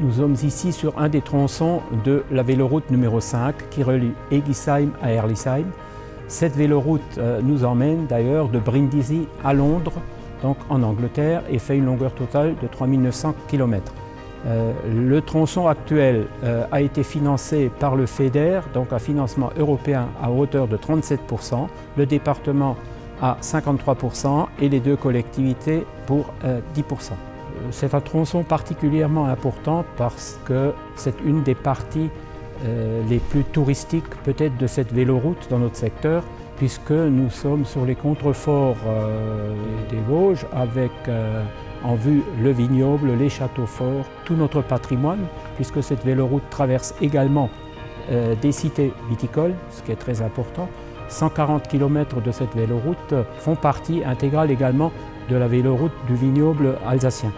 Nous sommes ici sur un des tronçons de la véloroute numéro 5 qui relie Egisheim à Herlisheim. Cette véloroute nous emmène d'ailleurs de Brindisi à Londres, donc en Angleterre, et fait une longueur totale de 3900 km. Le tronçon actuel a été financé par le FEDER, donc un financement européen à hauteur de 37%, le département à 53% et les deux collectivités pour 10%. C'est un tronçon particulièrement important parce que c'est une des parties les plus touristiques peut-être de cette véloroute dans notre secteur, puisque nous sommes sur les contreforts des Vosges avec en vue le vignoble, les châteaux forts, tout notre patrimoine, puisque cette véloroute traverse également des cités viticoles, ce qui est très important. 140 km de cette véloroute font partie intégrale également de la véloroute du vignoble alsacien.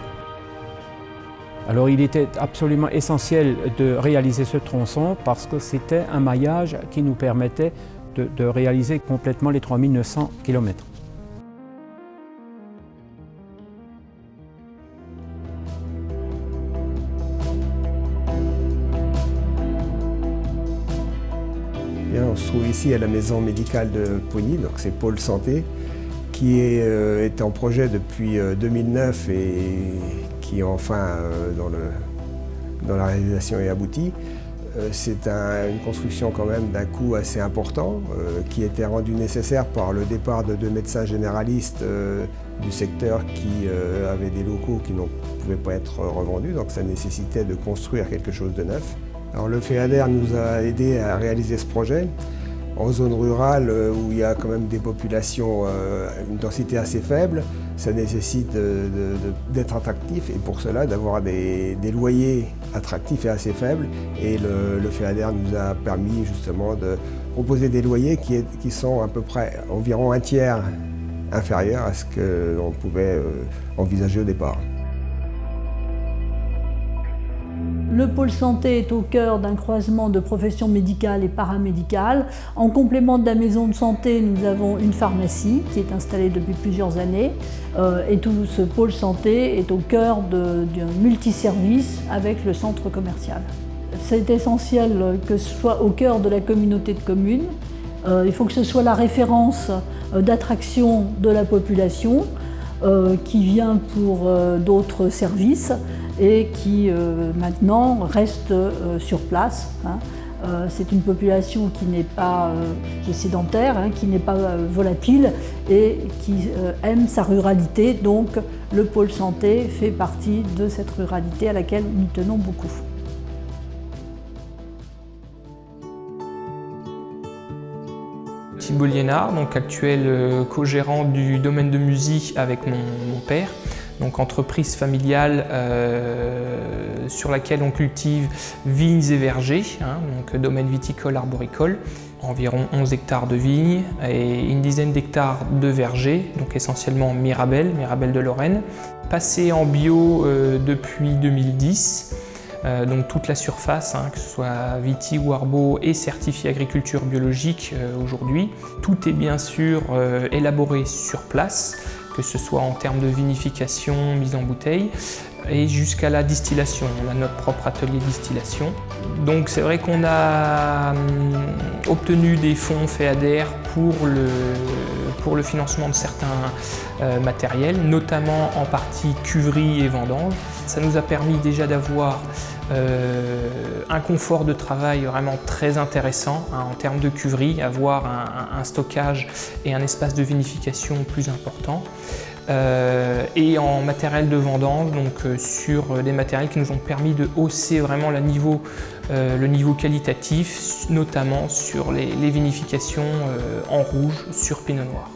Alors il était absolument essentiel de réaliser ce tronçon parce que c'était un maillage qui nous permettait de réaliser complètement les 3900 km. On se trouve ici à la maison médicale de Pougny, donc c'est Pôle Santé, qui est en projet depuis 2009 et qui enfin dans la réalisation est aboutie. C'est une construction quand même d'un coût assez important qui était rendu nécessaire par le départ de 2 médecins généralistes du secteur qui avaient des locaux qui ne pouvaient pas être revendus, donc ça nécessitait de construire quelque chose de neuf. Alors le FEADER nous a aidés à réaliser ce projet en zone rurale où il y a quand même des populations, une densité assez faible. Ça nécessite d'être attractif et pour cela d'avoir des loyers attractifs et assez faibles. Et le FEADER nous a permis justement de proposer des loyers qui sont à peu près environ un tiers inférieurs à ce que l'on pouvait envisager au départ. Le pôle santé est au cœur d'un croisement de professions médicales et paramédicales. En complément de la maison de santé, nous avons une pharmacie qui est installée depuis plusieurs années. Et tout ce pôle santé est au cœur d'un multiservice avec le centre commercial. C'est essentiel que ce soit au cœur de la communauté de communes. Il faut que ce soit la référence d'attraction de la population qui vient pour d'autres services et qui maintenant reste sur place. C'est une population qui n'est pas sédentaire, qui n'est pas volatile et qui aime sa ruralité. Donc le pôle santé fait partie de cette ruralité à laquelle nous tenons beaucoup. Thibault Liénard, donc actuel co-gérant du domaine de musique avec mon père. Donc entreprise familiale sur laquelle on cultive vignes et vergers, donc domaine viticole arboricole, environ 11 hectares de vignes et une dizaine d'hectares de vergers, donc essentiellement Mirabelle de Lorraine. Passé en bio depuis 2010, donc toute la surface, que ce soit Viti ou Arbo, est certifiée agriculture biologique aujourd'hui. Tout est bien sûr élaboré sur place, que ce soit en termes de vinification, mise en bouteille, et jusqu'à la distillation. On a notre propre atelier de distillation. Donc c'est vrai qu'on a obtenu des fonds FEADER pour le financement de certains matériels, notamment en partie cuverie et vendange. Ça nous a permis déjà d'avoir un confort de travail vraiment très intéressant en termes de cuverie, avoir un stockage et un espace de vinification plus important. Et en matériel de vendange, donc sur des matériels qui nous ont permis de hausser vraiment le niveau qualitatif, notamment sur les vinifications en rouge sur pinot noir.